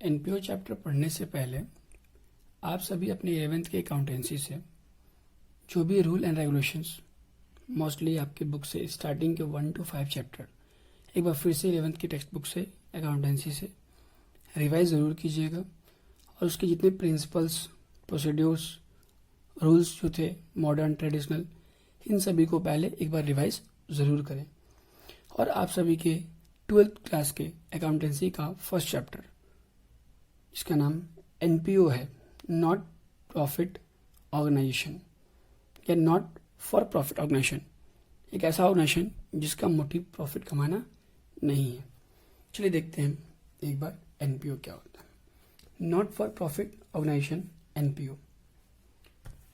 NPO chapter पढ़ने से पहले आप सभी अपने 11th के अकाउंटेंसी से जो भी रूल एंड रेगुलेशंस मोस्टली आपकी बुक से स्टार्टिंग के 1 to 5 चैप्टर एक बार फिर से 11th की टेक्स्ट बुक से अकाउंटेंसी से रिवाइज ज़रूर कीजिएगा और उसके जितने प्रिंसिपल्स प्रोसीड्यूर्स रूल्स जो थे मॉडर्न ट्रेडिशनल इन सभी को पहले एक बार रिवाइज ज़रूर करें। और आप सभी के 12th क्लास के अकाउंटेंसी का फर्स्ट चैप्टर इसका नाम एनपीओ है, नॉट प्रॉफिट ऑर्गेनाइजेशन या नॉट फॉर प्रॉफिट ऑर्गेनाइजेशन, एक ऐसा ऑर्गेनाइजेशन जिसका मोटिव प्रॉफिट कमाना नहीं है। चलिए देखते हैं एक बार एनपीओ क्या होता है। Not for profit organisation NPO,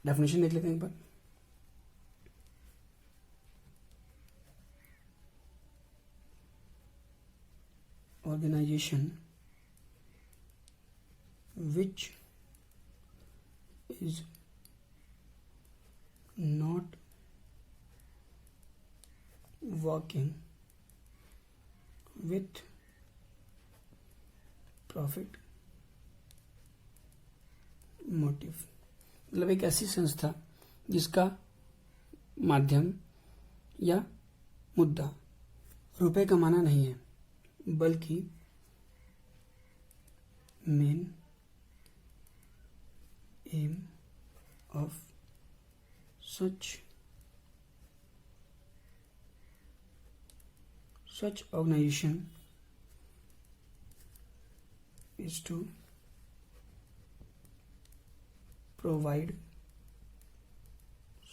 definition देख लेते हैं एक बार। Organisation which is not working with profit motive, मतलब एक ऐसी संस्था जिसका माध्यम या मुद्दा रुपए कमाना नहीं है बल्कि main aim of such organization is to provide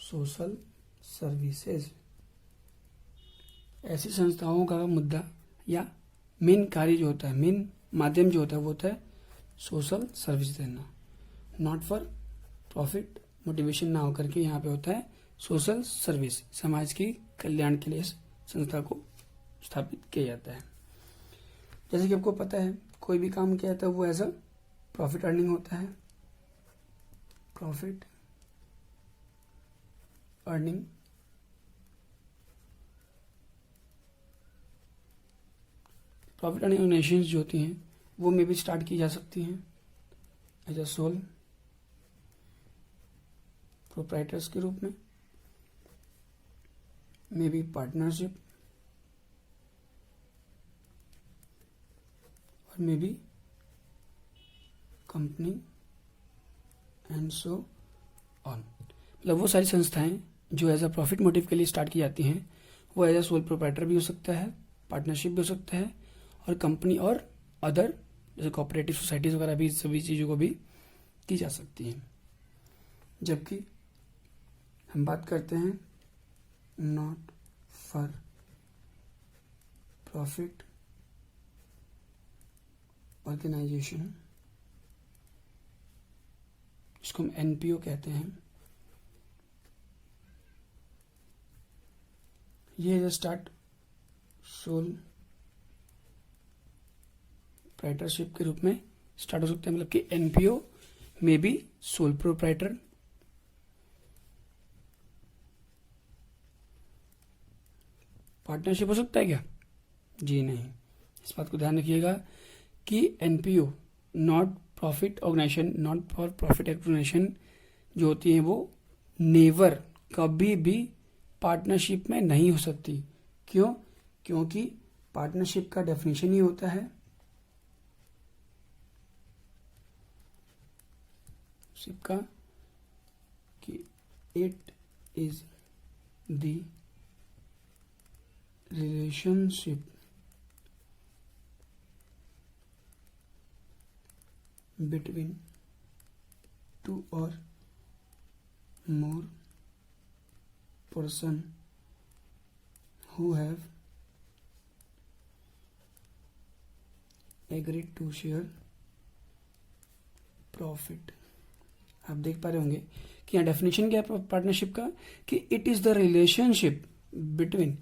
social services। ऐसी संस्थाओं का मुद्दा या मेन कार्य जो होता है, मेन माध्यम जो होता है वो होता है सोशल सर्विस देना। नॉट फॉर प्रॉफिट मोटिवेशन ना होकर के यहाँ पे होता है सोशल सर्विस, समाज के कल्याण के लिए इस संस्था को स्थापित किया जाता है। जैसे कि आपको पता है कोई भी काम किया जाता है वो एज अ प्रॉफिट अर्निंग होता है। प्रॉफिट अर्निंग ऑर्गेनाइजेशंस जो होती हैं वो में भी स्टार्ट की जा सकती हैं एज अ सोल प्रोप्राइटर्स के रूप में, मे बी पार्टनरशिप और may be company and so on. मतलब वो सारी संस्थाएं जो एज अ प्रॉफिट मोटिव के लिए स्टार्ट की जाती हैं वो एज अ सोल प्रोप्राइटर भी हो सकता है, पार्टनरशिप भी हो सकता है और कंपनी और अदर जैसे कोऑपरेटिव सोसाइटीज वगैरह भी सभी चीज़ों को भी की जा सकती हैं। जबकि हम बात करते हैं नॉट फॉर प्रॉफिट ऑर्गेनाइजेशन, इसको हम एनपीओ कहते हैं। ये स्टार्ट सोल प्रोप्राइटरशिप के रूप में स्टार्ट हो सकता है, मतलब कि एनपीओ में भी सोल प्रोप्राइटर पार्टनरशिप हो सकता है क्या? जी नहीं। इस बात को ध्यान रखिएगा कि NPO not profit organisation, not for profit organisation जो होती है वो नेवर कभी भी पार्टनरशिप में नहीं हो सकती। क्यों? क्योंकि पार्टनरशिप का डेफिनेशन ही होता है का कि it is the relationship between two और more person who have agreed to share profit। आप देख पा रहे होंगे कि यहाँ डेफिनेशन क्या है पार्टनरशिप का कि it is the relationship between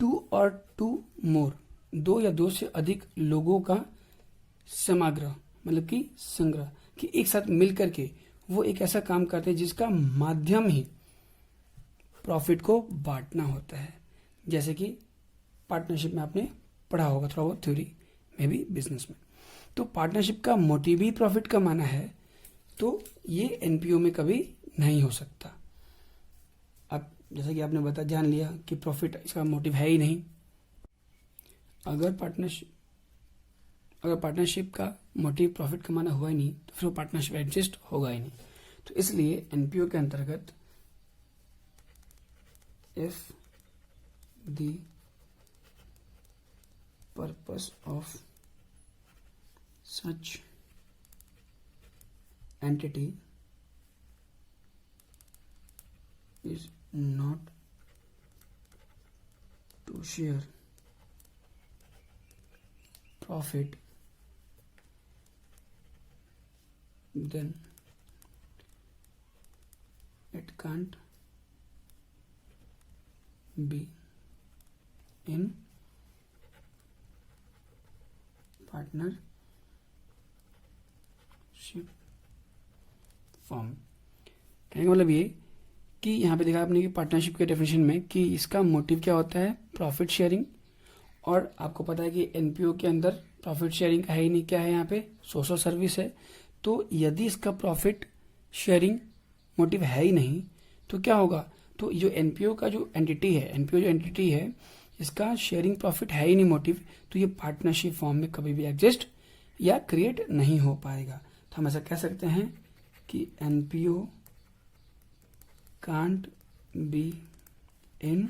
two और टू मोर, दो या दो से अधिक लोगों का समाग्रह, मतलब कि संग्रह, कि एक साथ मिल करके वो एक ऐसा काम करते हैं जिसका माध्यम ही प्रॉफिट को बांटना होता है। जैसे कि पार्टनरशिप में आपने पढ़ा होगा थोड़ा बहुत थ्योरी में भी बिजनेस में। तो पार्टनरशिप का मोटिव ही प्रॉफिट कमाना है, तो ये एनपीओ में कभी नहीं हो सकता। अब जैसा कि आपने जान लिया कि प्रॉफिट इसका मोटिव है ही नहीं। अगर पार्टनरशिप का मोटिव प्रॉफिट कमाना हुआ ही नहीं तो फिर वो पार्टनरशिप एग्जिस्ट होगा ही नहीं। तो इसलिए एनपीओ के अंतर्गत if the purpose of such entity is not to share profit, then it can't be in partnership form। कहने का मतलब ये कि यहाँ पे देखा आपने कि पार्टनरशिप के डेफिनेशन में कि इसका मोटिव क्या होता है, प्रॉफिट शेयरिंग। और आपको पता है कि एनपीओ के अंदर प्रॉफिट शेयरिंग का है ही नहीं, क्या है यहाँ पे, सोशल सर्विस है। तो यदि इसका प्रॉफिट शेयरिंग मोटिव है ही नहीं तो क्या होगा, तो जो एनपीओ का जो एंटिटी है, इसका शेयरिंग प्रॉफिट है ही नहीं मोटिव, तो ये पार्टनरशिप फॉर्म में कभी भी एग्जिस्ट या क्रिएट नहीं हो पाएगा। तो हम ऐसा कह सकते हैं कि NPO can't be in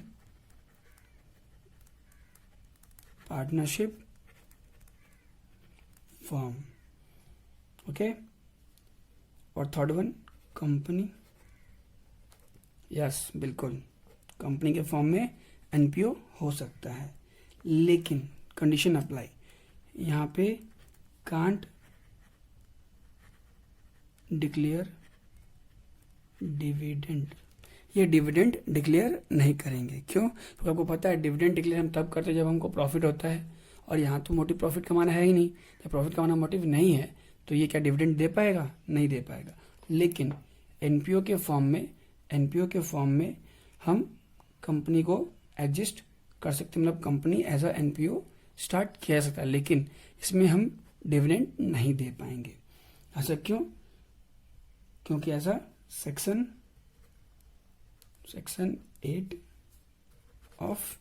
partnership form. Okay, और थर्ड वन कंपनी, यस बिल्कुल कंपनी के फॉर्म में एनपीओ हो सकता है, लेकिन कंडीशन अप्लाई, यहाँ पे कांट डिक्लेयर डिविडेंड, ये डिविडेंड डिक्लेयर नहीं करेंगे। क्यों? क्योंकि आपको पता है डिविडेंड डिक्लेयर हम तब करते हैं जब हमको प्रॉफिट होता है, और यहाँ तो मोटिव प्रॉफिट कमाना है ही नहीं। जब प्रॉफिट कमाना मोटिव नहीं है तो ये क्या डिविडेंड दे पाएगा? नहीं दे पाएगा। लेकिन एनपीओ के फॉर्म में हम कंपनी को एग्जिस्ट कर सकते हैं, मतलब company as a NPO start किया जा सकता है, लेकिन इसमें हम डिविडेंड नहीं दे पाएंगे। ऐसा क्यों? क्योंकि ऐसा सेक्शन 8 ऑफ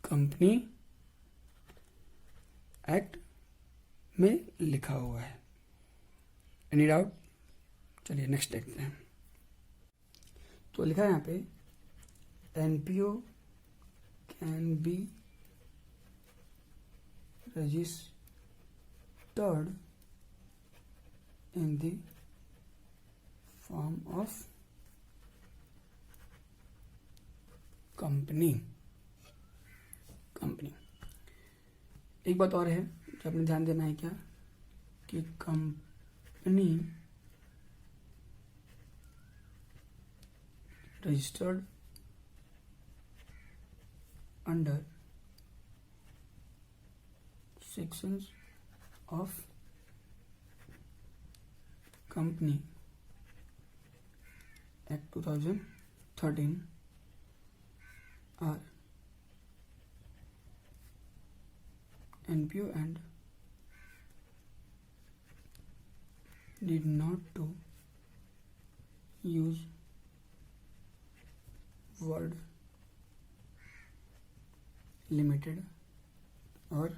कंपनी एक्ट में लिखा हुआ है। Any doubt? चलिए नेक्स्ट देखते हैं। तो लिखा है यहाँ पे NPO can be registered in the form of company. एक बात और है जो आपने ध्यान देना है, क्या कि company registered under sections of company act 2013 are NPO and need not to use word limited or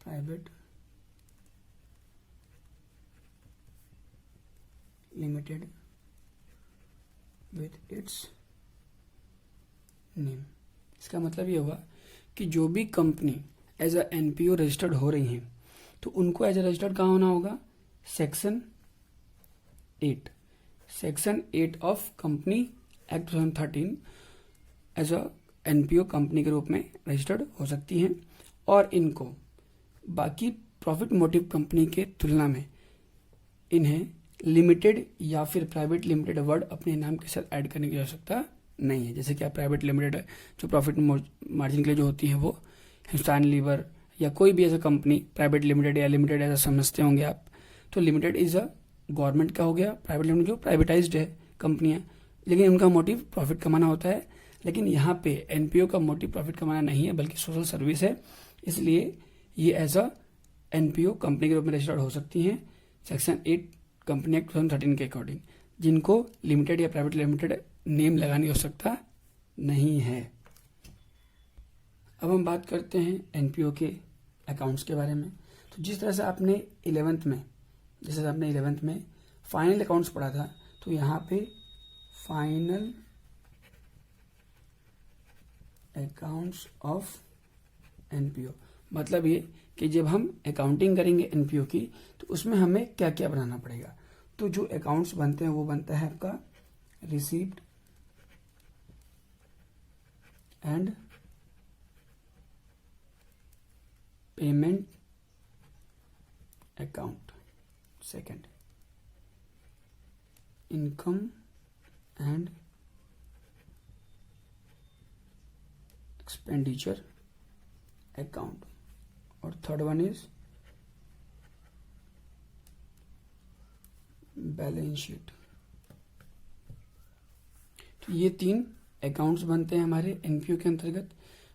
private limited with its name। इसका मतलब ये हुआ कि जो भी company as a NPO registered हो रही हैं तो उनको एज अ रजिस्टर्ड कहाँ होना होगा? Section 8 of company act 2013 as a NPO company के रूप में रजिस्टर्ड हो सकती हैं, और इनको बाकी प्रॉफिट मोटिव कंपनी के तुलना में इन्हें लिमिटेड या फिर प्राइवेट लिमिटेड वर्ड अपने नाम के साथ ऐड करने की आवश्यकता नहीं है। जैसे कि आप प्राइवेट लिमिटेड जो प्रॉफिट मार्जिन के लिए जो होती है वो हिंदुस्तान लीवर या कोई भी ऐसा कंपनी प्राइवेट लिमिटेड या लिमिटेड ऐसा समझते होंगे आप, तो लिमिटेड इज अ गवर्नमेंट का हो गया, प्राइवेट लिमिटेड जो प्राइवेटाइज्ड है कंपनियां, लेकिन उनका मोटिव प्रॉफिट कमाना होता है। लेकिन यहाँ पे एनपीओ का मोटिव प्रॉफिट कमाना नहीं है बल्कि सोशल सर्विस है, इसलिए ये एज अ एनपीओ कंपनी के रूप में रजिस्टर्ड हो सकती हैं सेक्शन 8 कंपनी एक्ट 2013 के अकॉर्डिंग, जिनको लिमिटेड या प्राइवेट लिमिटेड नेम लगाने की आवश्यकता नहीं है। अब हम बात करते हैं एनपीओ के अकाउंट्स के बारे में। तो जिस तरह से आपने 11th में फाइनल अकाउंट्स पढ़ा था, तो यहाँ पे फाइनल अकाउंट्स ऑफ एनपीओ मतलब ये कि जब हम अकाउंटिंग करेंगे एनपीओ की तो उसमें हमें क्या क्या बनाना पड़ेगा। तो जो अकाउंट्स बनते हैं वो बनता है आपका receipt and payment account, second income and expenditure account, और third one is balance sheet. तो ये 3 अकाउंट्स बनते हैं हमारे एनपीओ के अंतर्गत।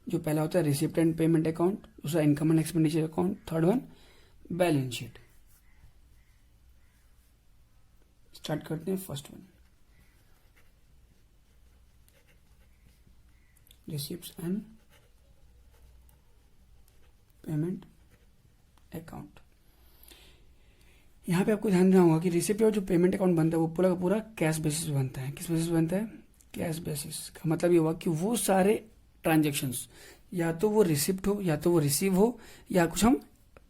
जो पहला होता है रिसिप्ट एंड पेमेंट अकाउंट, दूसरा income and expenditure account, third one balance sheet. Start करते हैं first one, receipts and payment account. यहां पे आपको ध्यान देना होगा कि रिसिप्ट और जो पेमेंट अकाउंट बनता है वो पूरा का पूरा कैश बेसिस पे बनता है। किस बेसिस पे बनता है? Cash basis. का मतलब ये हुआ कि वो सारे ट्रांजेक्शन्स या तो वो रिसिप्ट हो या तो वो रिसीव हो या कुछ हम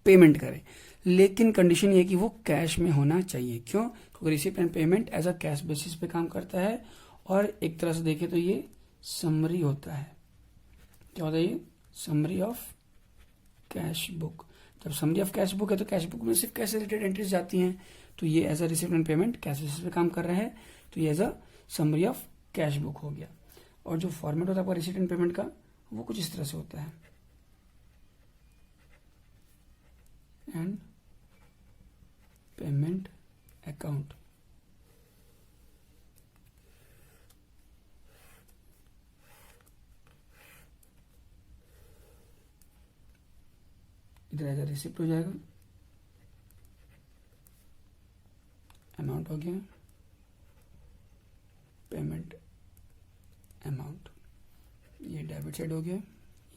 पेमेंट करें, लेकिन कंडीशन ये कि वो कैश में होना चाहिए। क्यों? क्योंकि receipt and payment as a cash basis पे काम करता है और एक तरह से देखें तो ये समरी होता है। क्या होता है ये? Summary of cash book. जब समरी ऑफ कैश बुक है तो कैश बुक में सिर्फ कैश रिलेटेड एंट्रीज जाती हैं, तो ये as a receipt and payment cash basis पे काम कर रहा है, तो ये as a summary of cash book हो गया। और जो फॉर्मेट होता है आपका रिसिप्ट एंड पेमेंट का वो कुछ इस तरह से होता है, एंड पेमेंट अकाउंट। इधर एज अ रिसिप्ट हो जाएगा, अमाउंट हो गया, पेमेंट अमाउंट, ये डेबिट साइड हो गया,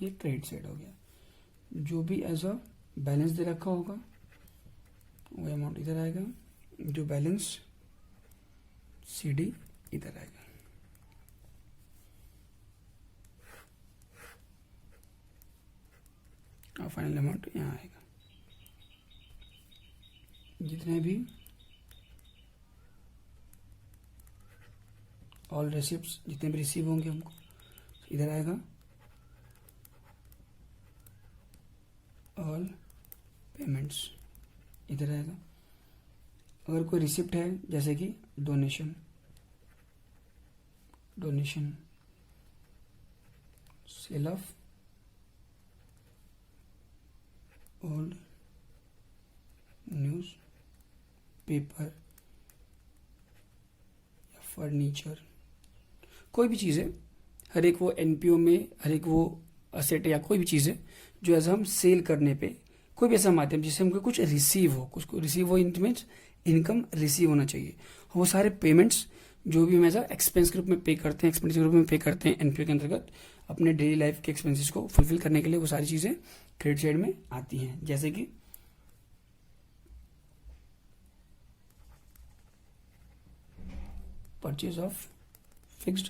ये क्रेडिट साइड हो गया। जो भी एज अ बैलेंस दे रखा होगा वो अमाउंट इधर आएगा, जो बैलेंस सीडी इधर आएगा। और फाइनल अमाउंट यहाँ आएगा। जितने भी ऑल रिसिप्ट्स जितने भी रिसीव होंगे हमको इधर आएगा, ऑल पेमेंट्स इधर आएगा। अगर कोई रिसिप्ट है जैसे कि donation sale of old newspaper या फर्नीचर, कोई भी चीज़ है, हर एक वो एनपीओ में हर एक वो असेट या कोई भी चीज़ है जो ऐसा हम सेल करने पे कोई भी ऐसा माध्यम जिससे हमको कुछ रिसीव हो, कुछ को रिसीव हो मीन्स इनकम रिसीव होना चाहिए। वो सारे पेमेंट्स जो भी हम ऐसा एक्सपेंस के रूप में पे करते हैं, एक्सपेंडिचर के रूप में पे करते हैं एनपीओ के अंतर्गत अपने डेली लाइफ के एक्सपेंसेस को फुलफिल करने के लिए, वो सारी चीज़ें क्रेडिट साइड में आती हैं। जैसे कि purchase of fixed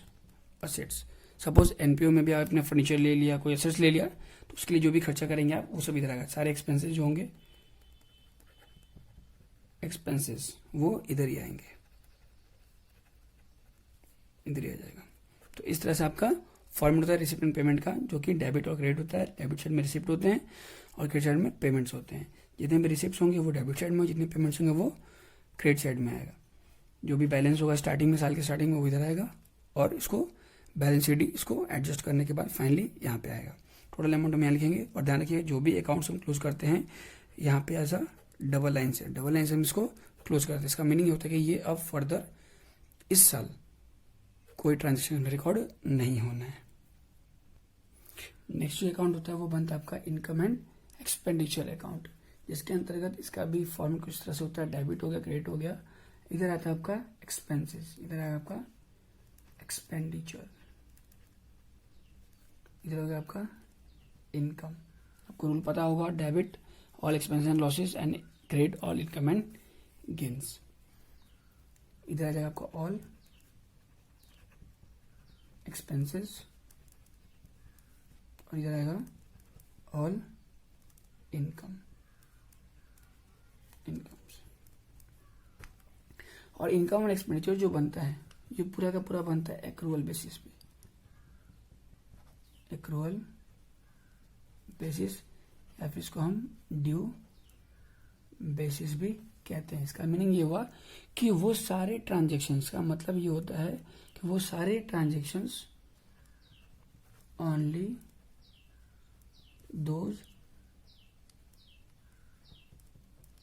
assets. Suppose NPO में भी आपने फर्नीचर ले लिया, कोई असेट्स ले लिया, तो उसके लिए जो भी खर्चा करेंगे आप वो सब इधर आएगा। सारे एक्सपेंसेस जो होंगे एक्सपेंसेस वो इधर ही आएंगे, इधर ही आ जाएगा। तो इस तरह से आपका फॉर्मेट होता है रिसिप्ट एंड पेमेंट का, जो कि डेबिट और क्रेडिट होता है। डेबिट साइड में रिसिप्ट होते हैं और क्रेडिट साइड में पेमेंट्स होते हैं। जितने भी रिसिप्ट होंगे वो डेबिट साइड में, जितने पेमेंट्स होंगे वो क्रेडिट साइड में आएगा। जो भी बैलेंस होगा स्टार्टिंग में, साल के स्टार्टिंग में, वो इधर आएगा और इसको बैलेंस शीट इसको एडजस्ट करने के बाद फाइनली यहाँ पे आएगा। टोटल अमाउंट हम यहाँ लिखेंगे। और ध्यान रखिए जो भी अकाउंट्स हम क्लोज करते हैं यहाँ पे ऐसा डबल लाइन से हम इसको क्लोज करते हैं। इसका मीनिंग होता है कि ये अब फर्दर इस साल कोई ट्रांजेक्शन रिकॉर्ड नहीं होना है। नेक्स्ट जो अकाउंट होता है वो बनता है आपका इनकम एंड एक्सपेंडिचर अकाउंट, जिसके अंतर्गत इसका भी फॉर्म कुछ तरह से होता है, डेबिट हो गया, क्रेडिट हो गया। इधर आता है आपका एक्सपेंसेस, इधर आएगा आपका एक्सपेंडिचर, इधर हो गया आपका इनकम। आपको रूल पता होगा, debit all expenses and losses and credit all income and gains. इधर आ जाएगा आपका ऑल एक्सपेंसेस और इधर आएगा ऑल इनकम, इनकम्स। और इनकम और एक्सपेंडिचर जो बनता है ये पूरा का पूरा बनता है एक्रूअल बेसिस पे, एक्रूअल बेसिस या फिर इसको हम ड्यू बेसिस भी कहते हैं। इसका मीनिंग ये हुआ कि वो सारे ट्रांजेक्शन्स, का मतलब ये होता है कि वो सारे transactions only those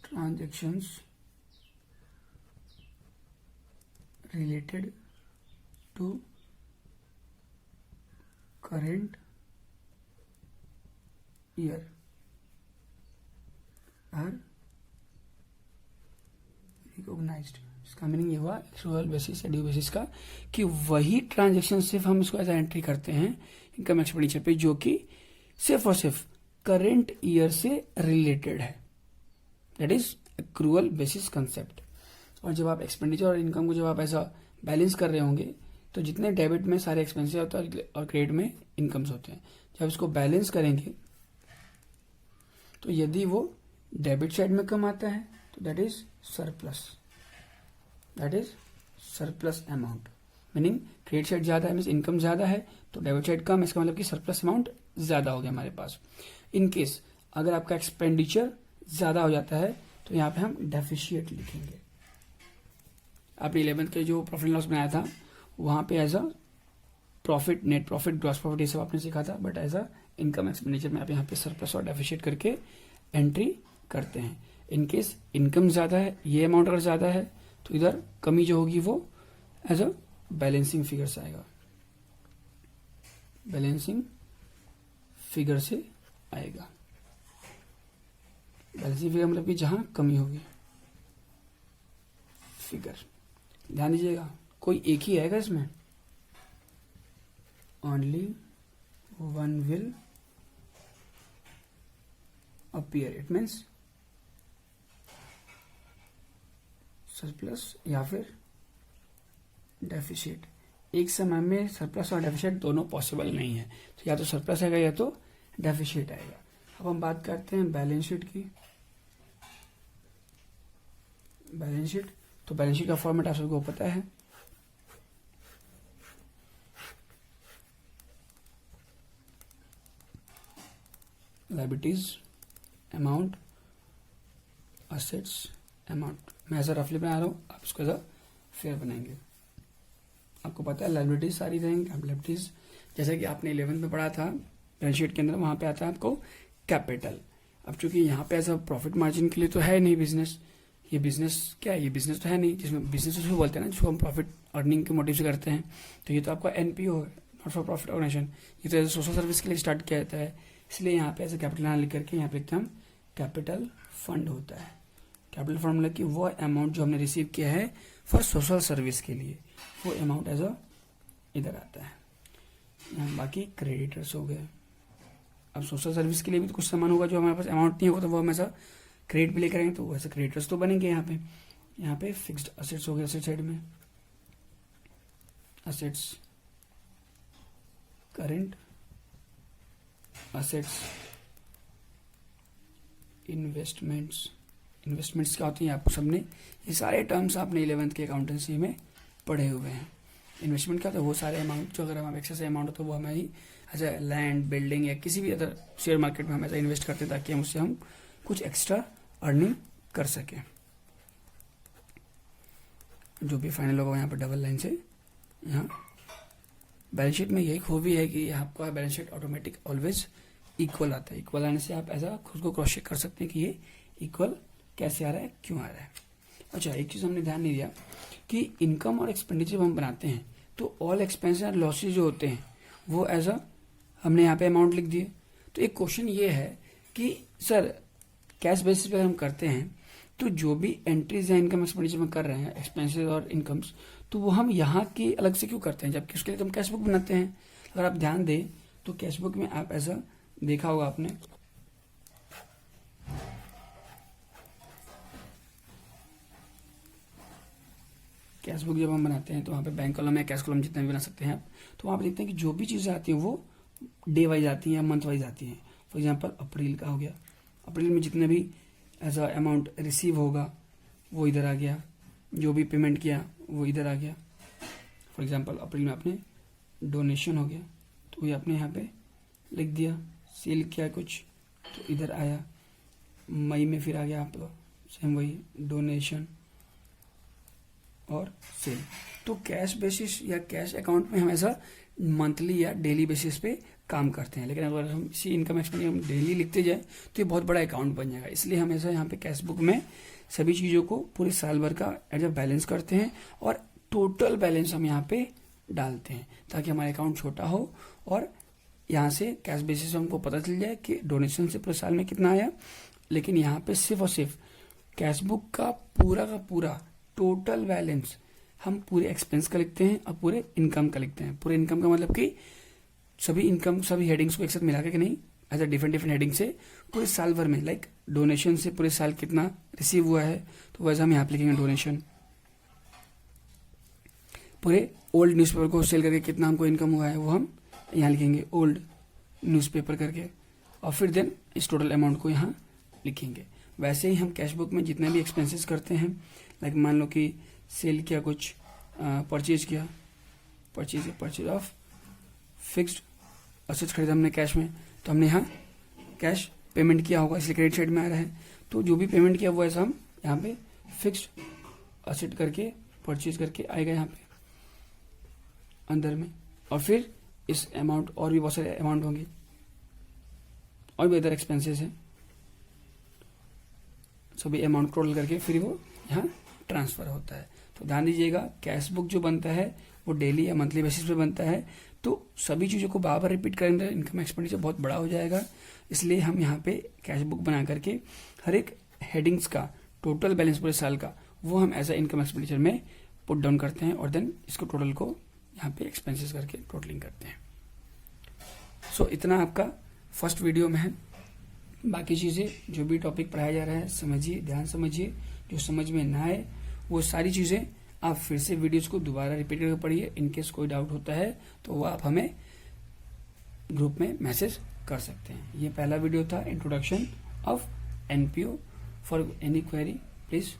transactions related to current year are recognized। इसका मीनिंग ये हुआ एक्रूअल बेसिस या ड्यू बेसिस का कि वही ट्रांजेक्शन सिर्फ हम इसको ऐसा एंट्री करते हैं इनकम एक्सपेंडिचर पे जो कि सिर्फ और सिर्फ करंट ईयर से रिलेटेड है, that is accrual basis concept. और जब आप एक्सपेंडिचर और इनकम को जब आप ऐसा बैलेंस कर रहे होंगे तो जितने डेबिट में सारे एक्सपेंसेस होता है और क्रेडिट में इनकम्स होते हैं, जब इसको बैलेंस करेंगे तो यदि वो डेबिट साइड में कम आता है तो that is surplus, that is surplus amount. Meaning credit side ज्यादा है, मीन्स इनकम ज्यादा है, तो डेबिट साइड कम, इसका मतलब कि सरप्लस अमाउंट ज्यादा हो गया हमारे पास। इन केस अगर आपका एक्सपेंडिचर ज्यादा हो जाता है तो यहाँ पे हम डेफिशिएट लिखेंगे। आपने 11th के जो प्रॉफिट लॉस बनाया था वहां पे as a profit, net profit, gross profit ये सब आपने सीखा था, but as a income expenditure में आप यहाँ पे सरप्लस और डेफिशिएट करके एंट्री करते हैं। इन केस इनकम ज्यादा है, ये अमाउंट अगर ज्यादा है तो इधर कमी जो होगी वो एज अ बैलेंसिंग फिगर से आएगा, बैलेंसिंग फिगर से आएगा। बैलेंसिंग फिगर मतलब कि जहां कमी होगी, फिगर ध्यान दीजिएगा कोई एक ही आएगा इसमें, only one will appear, it means surplus या फिर डेफिशिएट। एक समय में सरप्लस और डेफिशिएट दोनों पॉसिबल नहीं है, तो या तो सरप्लस आएगा या तो डेफिशिएट आएगा। अब हम बात करते हैं बैलेंस शीट की। बैलेंस शीट, तो बैलेंस शीट का फॉर्मेट आप सबको पता है, लायबिलिटीज अमाउंट, असेट्स अमाउंट। मैं ऐसा रफली बना रहा हूं, आप इसको ऐसा फेयर बनाएंगे। आपको पता है लायबिलिटीज सारी रहेंगी, लायबिलिटीज जैसे कि आपने 11th में पढ़ा था बैलेंस शीट के अंदर, वहां पे आता है आपको कैपिटल। अब चूंकि यहाँ पे ऐसा प्रॉफिट मार्जिन के लिए तो है नहीं बिजनेस, ये बिजनेस क्या है, ये बिजनेस तो है नहीं, जिसमें बिजनेस उसको बोलते हैं ना जिसको हम प्रॉफिट अर्निंग के मोटिव से करते हैं। तो ये तो आपका एनपीओ है, नॉट फॉर प्रॉफिट ऑर्गेनाइजेशन। ये तो एज सोशल सर्विस के लिए स्टार्ट किया जाता है, इसलिए यहाँ पे ऐसे कैपिटल ना लिख करके यहाँ पे लिखते हम कैपिटल फंड होता है। कैपिटल फंड मतलब कि वो अमाउंट जो हमने रिसीव किया है फॉर सोशल सर्विस के लिए, वो अमाउंट एज अ इधर आता है। यहाँ बाकी क्रेडिटर्स हो गए। अब सोशल सर्विस के लिए भी तो कुछ सामान होगा जो हमारे पास अमाउंट नहीं होगा, तो वो हम ऐसा क्रेडिट भी लेकर आएंगे, तो वैसे क्रेडिटर्स तो बनेंगे। यहाँ पे फिक्स्ड असेट्स हो गए, असेट साइड में assets, current assets, investments. Investments क्या होती हैं आपको सबने, ये सारे टर्म्स आपने 11th के अकाउंटेंसी में पढ़े हुए हैं। इन्वेस्टमेंट क्या होता है, वो सारे अमाउंट जो अगर हमारे एक्सेस अमाउंट हो तो वो हमें एज ए लैंड, बिल्डिंग या किसी भी अदर शेयर मार्केट में हम ऐसा इन्वेस्ट करते हैं ताकि हम उससे हम कुछ एक्स्ट्रा अर्निंग कर सके। जो भी फाइनल होगा यहाँ पर डबल लाइन से, यहाँ बैलेंस शीट में यही खूबी है कि आपका balance sheet automatic always equal आता है। इक्वल आने से आप ऐसा खुद को क्रॉस चेक कर सकते हैं कि ये इक्वल कैसे आ रहा है, क्यों आ रहा है। अच्छा, एक चीज हमने ध्यान नहीं दिया कि इनकम और एक्सपेंडिचर हम बनाते हैं तो तो ऑल एक्सपेंसेस एंड लॉसेज जो होते हैं वो एज अ हमने यहाँ पे अमाउंट लिख दिए। तो एक क्वेश्चन ये है कि सर कैश बेसिस पे हम करते हैं तो जो भी एंट्रीज या इनकम एक्सपेंडिचर में कर रहे हैं एक्सपेंसेस और इनकम्स, तो वो हम यहाँ की अलग से क्यों करते हैं, जबकि उसके लिए तो हम कैश बुक बनाते हैं। अगर आप ध्यान दें तो कैश बुक में आप ऐसा देखा होगा आपने, कैश बुक जब हम बनाते हैं तो वहाँ पे बैंक कॉलम या कैश कॉलम जितना भी बना सकते हैं आप, तो वहाँ पे देखते हैं कि जो भी चीज़ें आती हैं वो डे वाइज आती हैं या मंथ वाइज आती हैं। फॉर एग्जांपल अप्रैल का हो गया, अप्रैल में जितने भी ऐसा अमाउंट रिसीव होगा वो इधर आ गया, जो भी पेमेंट किया वो इधर आ गया। फॉर एग्जांपल अप्रैल में आपने डोनेशन हो गया तो ये आपने यहाँ पे लिख दिया, सेल किया कुछ तो इधर आया। मई में फिर आ गया आपका सेम वही डोनेशन और सेल। तो कैश बेसिस या कैश अकाउंट में हम ऐसा मंथली या डेली बेसिस पे काम करते हैं, लेकिन अगर हम इसी इनकम एक्सपेंडिचर हम डेली लिखते जाए तो ये बहुत बड़ा अकाउंट बन जाएगा। इसलिए हम ऐसा यहाँ पे कैश बुक में सभी चीज़ों को पूरे साल भर का एज अ बैलेंस करते हैं और टोटल बैलेंस हम यहाँ पे डालते हैं ताकि हमारा अकाउंट छोटा हो और यहाँ से कैश बेसिस हमको पता चल जाए कि डोनेशन से पूरे साल में कितना आया। लेकिन यहाँ पे सिर्फ और सिर्फ कैश बुक का पूरा टोटल बैलेंस हम पूरे एक्सपेंस का लिखते हैं और पूरे इनकम का लिखते हैं। पूरे इनकम का मतलब कि सभी इनकम सभी हेडिंग्स को एक साथ मिला के नहीं, एज अ डिफरेंट हेडिंग से पूरे साल भर में, लाइक डोनेशन से पूरे साल कितना रिसीव हुआ है तो वैसा हम यहाँ पे लिखेंगे डोनेशन। पूरे ओल्ड न्यूज़पेपर को सेल करके कितना हमको इनकम हुआ है वो हम यहाँ लिखेंगे ओल्ड न्यूज़पेपर करके, और फिर देन इस टोटल अमाउंट को यहाँ लिखेंगे। वैसे ही हम कैश बुक में जितने भी एक्सपेंसेस करते हैं, लाइक मान लो कि सेल किया कुछ, परचेज किया, परचेज ऑफ फिक्स्ड असेट्स खरीदा हमने कैश में, तो हमने यहाँ कैश पेमेंट किया होगा इसलिए क्रेडिट साइड में आ रहा है। तो जो भी पेमेंट किया वो ऐसा हम यहाँ पे फिक्स्ड असेट करके परचेज करके आएगा यहाँ पे अंदर में। और फिर इस अमाउंट और भी बहुत सारे अमाउंट होंगे और भी अदर एक्सपेंसेस हैं, सभी अमाउंट टोटल करके फिर वो यहाँ ट्रांसफर होता है। तो ध्यान दीजिएगा कैश बुक जो बनता है वो डेली या मंथली बेसिस पे बनता है, तो सभी चीज़ों को बार बार रिपीट करेंगे इनकम एक्सपेंडिचर बहुत बड़ा हो जाएगा। इसलिए हम यहाँ पे कैश बुक बना करके हर एक हेडिंग्स का टोटल बैलेंस पूरे साल का वो हम ऐसा इनकम एक्सपेंडिचर में पुट डाउन करते हैं और देन इसको टोटल को यहाँ पे एक्सपेंसेस करके टोटलिंग करते हैं। सो इतना आपका फर्स्ट वीडियो में है। बाकी चीज़ें जो भी टॉपिक पढ़ाया जा रहा है समझिए, ध्यान समझिए, जो समझ में ना आए वो सारी चीज़ें आप फिर से वीडियोस को दोबारा रिपीट करके पढ़िए। इनकेस कोई डाउट होता है तो वो आप हमें ग्रुप में मैसेज कर सकते हैं। ये पहला वीडियो था introduction of NPO. For any query please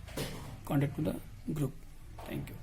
contact to the group. Thank you.